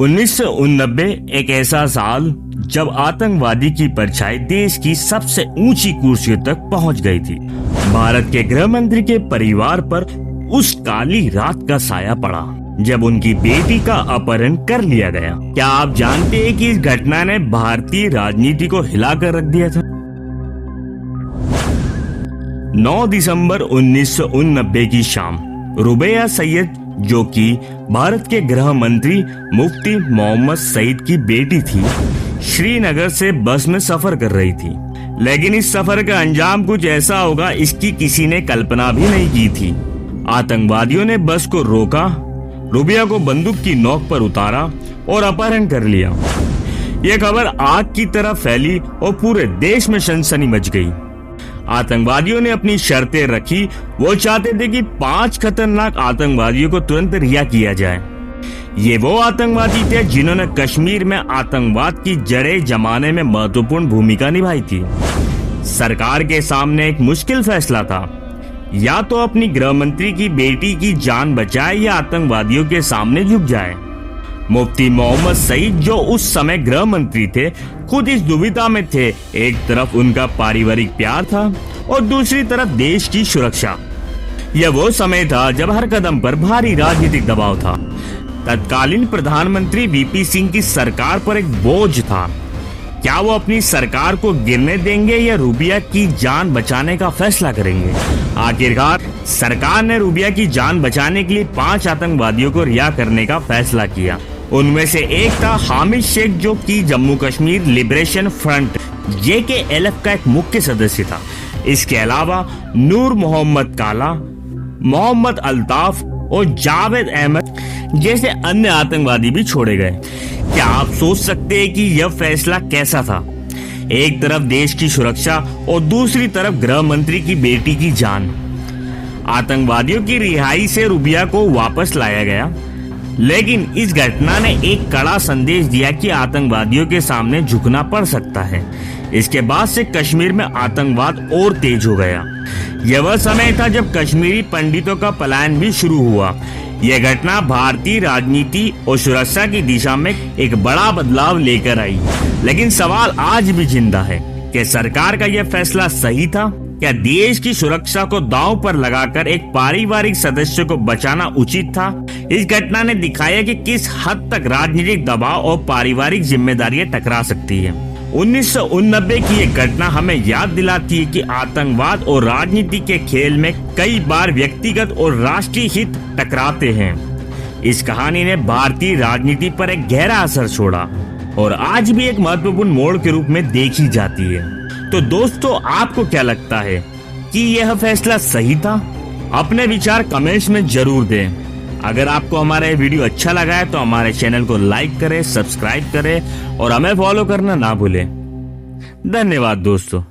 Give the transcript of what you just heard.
1989 एक ऐसा साल जब आतंकवादी की परछाई देश की सबसे ऊंची कुर्सियों तक पहुंच गई थी। भारत के गृह मंत्री के परिवार पर उस काली रात का साया पड़ा जब उनकी बेटी का अपहरण कर लिया गया। क्या आप जानते हैं कि इस घटना ने भारतीय राजनीति को हिलाकर रख दिया था? 9 दिसंबर 1989 की शाम रुबैया सैयद, जो कि भारत के गृह मंत्री मुफ्ती मोहम्मद सईद की बेटी थी, श्रीनगर से बस में सफर कर रही थी। लेकिन इस सफर का अंजाम कुछ ऐसा होगा इसकी किसी ने कल्पना भी नहीं की थी। आतंकवादियों ने बस को रोका, रुबैया को बंदूक की नोक पर उतारा और अपहरण कर लिया। यह खबर आग की तरह फैली और पूरे देश में सनसनी मच गई। आतंकवादियों ने अपनी शर्तें रखी। वो चाहते थे कि 5 खतरनाक आतंकवादियों को तुरंत रिहा किया जाए। ये वो आतंकवादी थे जिन्होंने कश्मीर में आतंकवाद की जड़ें जमाने में महत्वपूर्ण भूमिका निभाई थी। सरकार के सामने एक मुश्किल फैसला था, या तो अपनी गृह मंत्री की बेटी की जान बचाए या आतंकवादियों के सामने झुक जाए। मुफ्ती मोहम्मद सईद, जो उस समय गृह मंत्री थे, खुद इस दुविधा में थे। एक तरफ उनका पारिवारिक प्यार था और दूसरी तरफ देश की सुरक्षा। यह वो समय था जब हर कदम पर भारी राजनीतिक दबाव था। तत्कालीन प्रधानमंत्री वीपी सिंह की सरकार पर एक बोझ था। क्या वो अपनी सरकार को गिरने देंगे या रुबैया की जान बचाने का फैसला करेंगे? आखिरकार सरकार ने रुबैया की जान बचाने के लिए 5 आतंकवादियों को रिहा करने का फैसला किया। उनमें से एक था हामिद शेख, जो कि Jammu Kashmir liberation front JKLF का एक मुख्य सदस्य था। इसके अलावा नूर मोहम्मद काला, मोहम्मद अल्ताफ और जावेद अहमद जैसे अन्य आतंकवादी भी छोड़े गए। क्या आप सोच सकते हैं कि यह फैसला कैसा था? एक तरफ देश की सुरक्षा और दूसरी तरफ गृह मंत्री की बेटी की जान। आतंकवादियों की रिहाई से रुबैया को वापस लाया गया, लेकिन इस घटना ने एक कड़ा संदेश दिया कि आतंकवादियों के सामने झुकना पड़ सकता है। इसके बाद से कश्मीर में आतंकवाद और तेज हो गया। यह वह समय था जब कश्मीरी पंडितों का पलायन भी शुरू हुआ। यह घटना भारतीय राजनीति और सुरक्षा की दिशा में एक बड़ा बदलाव लेकर आई। लेकिन सवाल आज भी जिंदा है कि सरकार का यह फैसला सही था? क्या देश की सुरक्षा को दांव पर लगाकर एक पारिवारिक सदस्य को बचाना उचित था? इस घटना ने दिखाया कि किस हद तक राजनीतिक दबाव और पारिवारिक जिम्मेदारियां टकरा सकती है। 1989 की एक घटना हमें याद दिलाती है कि आतंकवाद और राजनीति के खेल में कई बार व्यक्तिगत और राष्ट्रीय हित टकराते हैं। इस कहानी ने भारतीय राजनीति पर एक गहरा असर छोड़ा और आज भी एक महत्वपूर्ण मोड़ के रूप में देखी जाती है। तो दोस्तों, आपको क्या लगता है कि यह फैसला सही था? अपने विचार कमेंट्स में जरूर दें। अगर आपको हमारा ये वीडियो अच्छा लगा है तो हमारे चैनल को लाइक करें, सब्सक्राइब करें और हमें फॉलो करना ना भूलें। धन्यवाद दोस्तों।